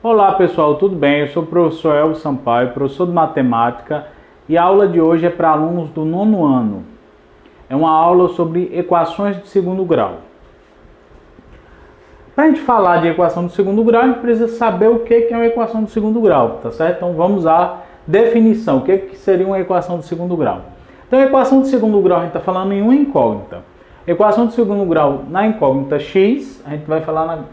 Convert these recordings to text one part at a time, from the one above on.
Olá pessoal, tudo bem? Eu sou o professor Elvio Sampaio, professor de matemática, e a aula de hoje é para alunos do nono ano. É uma aula sobre equações de segundo grau. Para a gente falar de equação de segundo grau, a gente precisa saber o que é uma equação de segundo grau, tá certo? Então vamos à definição. O que seria uma equação de segundo grau? Então a equação de segundo grau a gente está falando em uma incógnita. Equação de segundo grau na incógnita x, a gente vai falar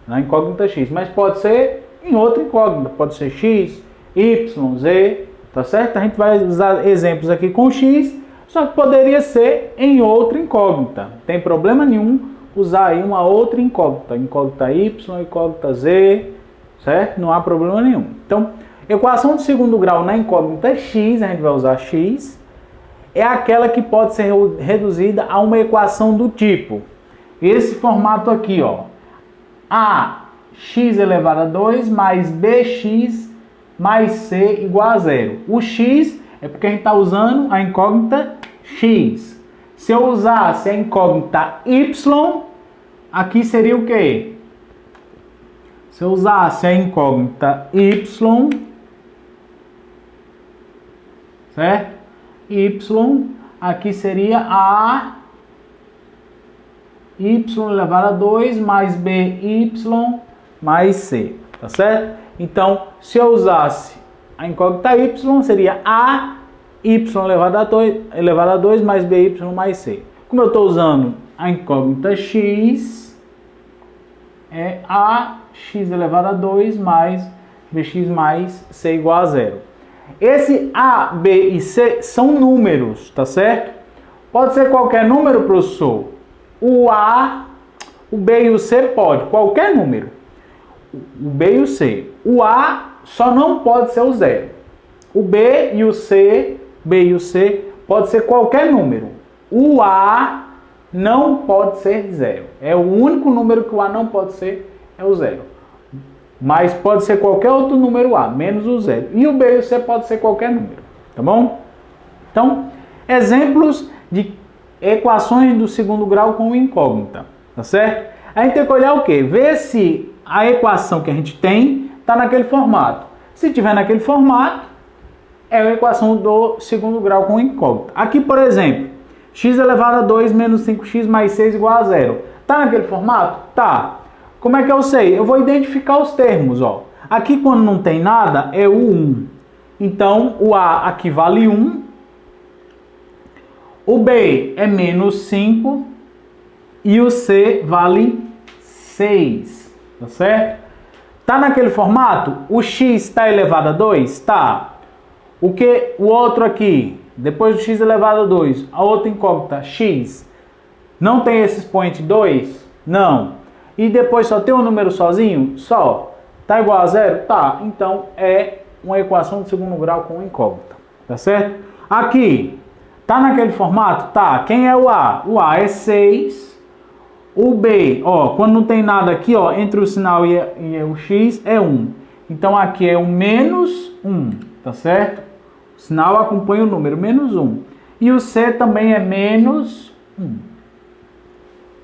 na incógnita x, mas pode ser em outra incógnita, pode ser x, y, z, tá certo? A gente vai usar exemplos aqui com x, só que poderia ser em outra incógnita. Não tem problema nenhum usar aí uma outra incógnita, incógnita y, incógnita z, certo? Não há problema nenhum. Então, equação de segundo grau na incógnita x, a gente vai usar x, é aquela que pode ser reduzida a uma equação do tipo, esse formato aqui, ó, ax elevado a 2 mais bx mais c igual a zero. O x é porque a gente está usando a incógnita x. Se eu usasse a incógnita y, aqui seria o quê? Se eu usasse a incógnita y, certo? Y, aqui seria a y elevado a 2 mais by mais c, tá certo? Então, se eu usasse a incógnita y, seria a y elevado a 2 mais by mais c. Como eu estou usando a incógnita x, é ax elevado a 2 mais bx mais c igual a zero. Esse a, b e c são números, tá certo? Pode ser qualquer número, professor. O A, o B e o C pode, qualquer número. O B e o C. O A só não pode ser o zero. O B e o C, pode ser qualquer número. O A não pode ser zero. É o único número que o A não pode ser, é o zero. Mas pode ser qualquer outro número A, menos o zero. E o B e o C pode ser qualquer número, tá bom? Então, exemplos de equações do segundo grau com incógnita, tá certo? A gente tem que olhar o quê? Ver se a equação que a gente tem está naquele formato. Se tiver naquele formato, é uma equação do segundo grau com incógnita. Aqui, por exemplo, x elevado a 2 menos 5x mais 6 igual a zero. Tá naquele formato? Tá. Como é que eu sei? Eu vou identificar os termos, ó. Aqui, quando não tem nada, é o 1. Então, o A aqui vale 1. O B é menos 5 e o C vale 6, tá certo? Tá naquele formato? O x está elevado a 2? Tá. O outro aqui, depois do x elevado a 2, a outra incógnita, x, não tem esse expoente 2? Não. E depois só tem um número sozinho? Só. Tá igual a zero? Tá. Então é uma equação de segundo grau com incógnita, tá certo? Aqui, tá naquele formato? Tá. Quem é o A? O A é 6. O B, ó, quando não tem nada aqui, ó, entre o sinal e o X é 1. Então aqui é o menos 1, tá certo? O sinal acompanha o número, menos 1. E o C também é menos 1.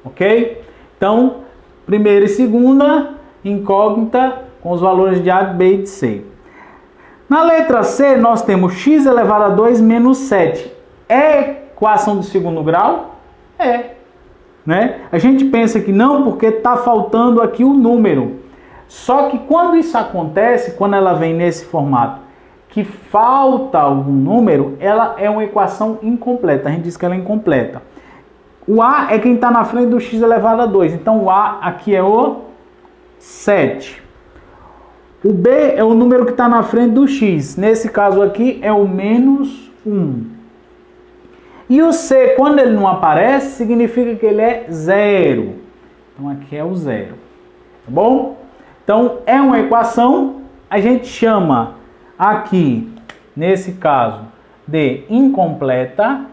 Ok? Então, primeira e segunda, incógnita com os valores de A, B e de C. Na letra C, nós temos x elevado a 2 menos 7. É equação de segundo grau? É. Né? A gente pensa que não, porque está faltando aqui o número. Só que quando isso acontece, quando ela vem nesse formato, que falta algum número, ela é uma equação incompleta. A gente diz que ela é incompleta. O A é quem está na frente do x elevado a 2. Então o A aqui é o 7. O B é o número que está na frente do x. Nesse caso aqui é o menos 1. E o C, quando ele não aparece, significa que ele é zero. Então aqui é o zero. Tá bom? Então é uma equação, a gente chama aqui, nesse caso, de incompleta.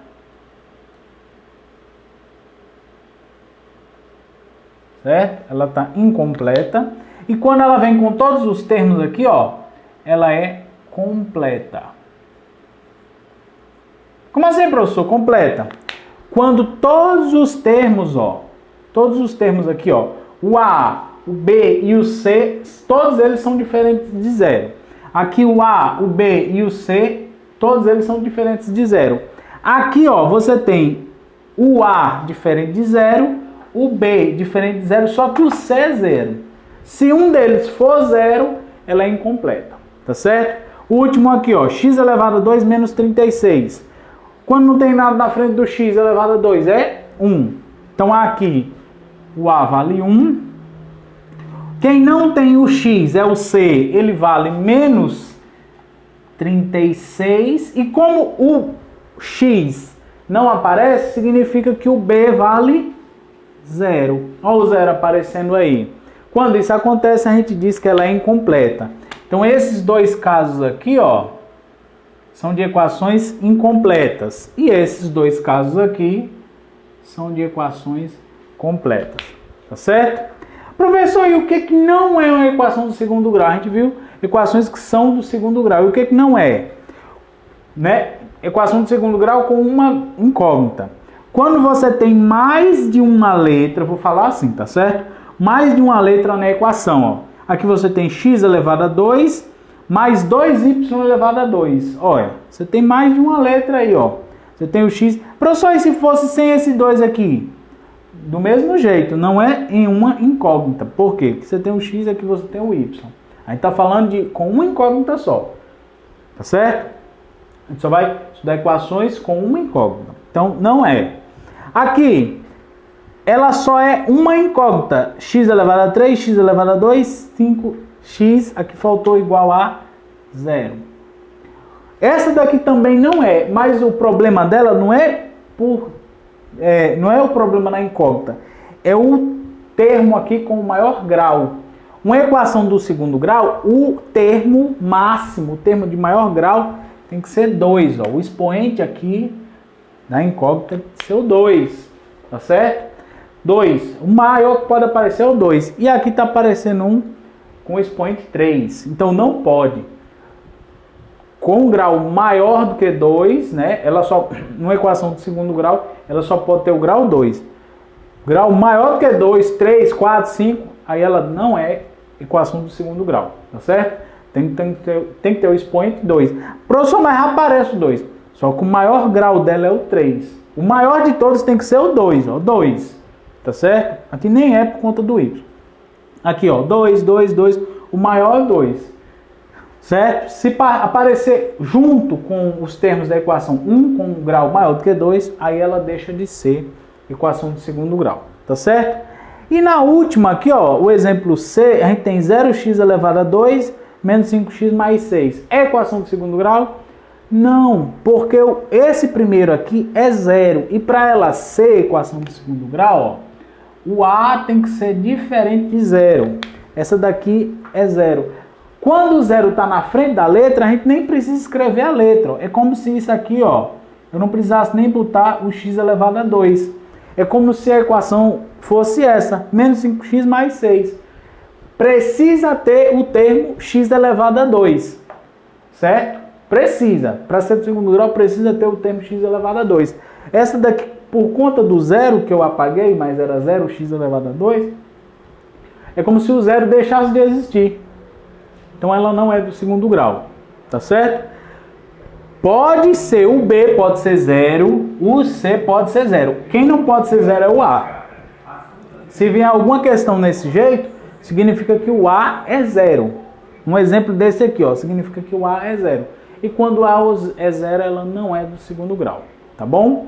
Certo? Ela está incompleta. E quando ela vem com todos os termos aqui, ó, ela é completa. Como assim, professor? Completa. Quando todos os termos, ó, todos os termos aqui, ó, o A, o B e o C, todos eles são diferentes de zero. Aqui o A, o B e o C, todos eles são diferentes de zero. Aqui, ó, você tem o A diferente de zero, o B diferente de zero, só que o C é zero. Se um deles for zero, ela é incompleta, tá certo? O último aqui, ó, x elevado a 2 menos 36. Quando não tem nada na frente do x elevado a 2, é 1. Então aqui o A vale 1. Quem não tem o x é o C, ele vale menos 36. E como o x não aparece, significa que o B vale 0. Olha o 0 aparecendo aí. Quando isso acontece, a gente diz que ela é incompleta. Então esses dois casos aqui, ó, são de equações incompletas. E esses dois casos aqui são de equações completas. Tá certo? Professor, e o que não é uma equação do segundo grau? A gente viu equações que são do segundo grau. E o que não é? Né? Equação do segundo grau com uma incógnita. Quando você tem mais de uma letra, vou falar assim, tá certo? Mais de uma letra na equação, ó. Aqui você tem x elevado a 2 mais 2y elevado a 2. Olha, você tem mais de uma letra aí, ó. Você tem o x. Professor, e se fosse sem esse 2 aqui? Do mesmo jeito, não é em uma incógnita. Por quê? Porque você tem o x, aqui você tem o y. A gente está falando com uma incógnita só. Tá certo? A gente só vai estudar equações com uma incógnita. Então, não é. Aqui, ela só é uma incógnita. X elevado a 3, x elevado a 2, 5x, aqui faltou igual a 0. Essa daqui também não é, mas o problema dela não é o problema na incógnita. É o termo aqui com o maior grau. Uma equação do segundo grau, o termo máximo, o termo de maior grau, tem que ser 2. O expoente aqui da incógnita tem que ser o 2. Tá certo? 2. O maior que pode aparecer é o 2. E aqui está aparecendo um com o expoente 3. Então não pode. Com um grau maior do que 2, né? Ela só, numa equação do segundo grau, ela só pode ter o grau 2. Grau maior do que 2, 3, 4, 5, aí ela não é equação do segundo grau. Tá certo? Tem que ter o expoente 2. Professor, mas aparece o 2. Só que o maior grau dela é o 3. O maior de todos tem que ser o 2. Ó, 2. Tá certo? Aqui nem é por conta do y. Aqui, ó, 2, 2, 2. O maior é 2. Certo? Se aparecer junto com os termos da equação 1 com um grau maior do que 2, aí ela deixa de ser equação de segundo grau. Tá certo? E na última aqui, ó, o exemplo C, a gente tem 0x elevado a 2 menos 5x mais 6. É equação de segundo grau? Não, porque esse primeiro aqui é 0. E para ela ser equação de segundo grau, ó, o A tem que ser diferente de 0. Essa daqui é 0. Quando o 0 está na frente da letra, a gente nem precisa escrever a letra. Ó. É como se isso aqui, ó, eu não precisasse nem botar o x elevado a 2. É como se a equação fosse essa, menos 5x mais 6. Precisa ter o termo x elevado a 2. Certo? Precisa. Para ser do segundo grau, precisa ter o termo x elevado a 2. Essa daqui, por conta do 0 que eu apaguei, mas era 0x elevado a 2, é como se o 0 deixasse de existir. Então ela não é do segundo grau, tá certo? Pode ser o B, pode ser 0, o C pode ser 0. Quem não pode ser 0 é o A. Se vier alguma questão nesse jeito, significa que o A é 0. Um exemplo desse aqui, ó, significa que o A é 0. E quando o A é 0, ela não é do segundo grau, tá bom?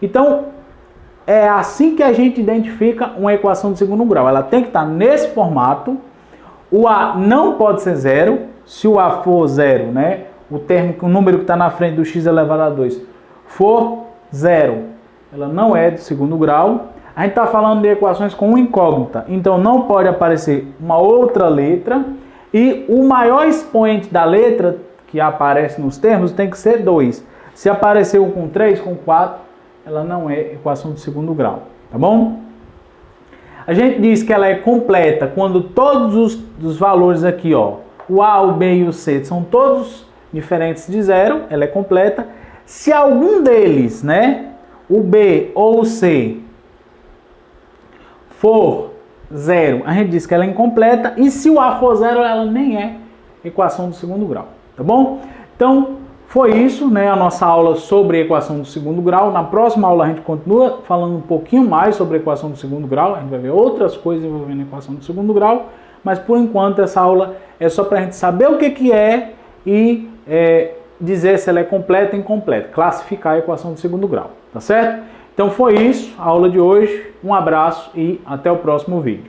Então, é assim que a gente identifica uma equação de segundo grau. Ela tem que estar nesse formato. O A não pode ser 0. Se o A for 0, né, o número que está na frente do x elevado a 2 for 0, ela não é do segundo grau. A gente está falando de equações com uma incógnita. Então não pode aparecer uma outra letra. E o maior expoente da letra que aparece nos termos tem que ser 2. Se aparecer um com 3, com 4, ela não é equação de segundo grau. Tá bom? A gente diz que ela é completa quando todos os valores aqui, ó, o A, o B e o C, são todos diferentes de 0, ela é completa. Se algum deles, né, o B ou o C, for zero, a gente diz que ela é incompleta, e se o A for zero, ela nem é equação do segundo grau, tá bom? Então, foi isso, né, a nossa aula sobre equação do segundo grau. Na próxima aula a gente continua falando um pouquinho mais sobre a equação do segundo grau, a gente vai ver outras coisas envolvendo a equação do segundo grau, mas por enquanto essa aula é só para a gente saber o que é e dizer se ela é completa ou incompleta, classificar a equação do segundo grau, tá certo? Então foi isso, a aula de hoje, um abraço e até o próximo vídeo.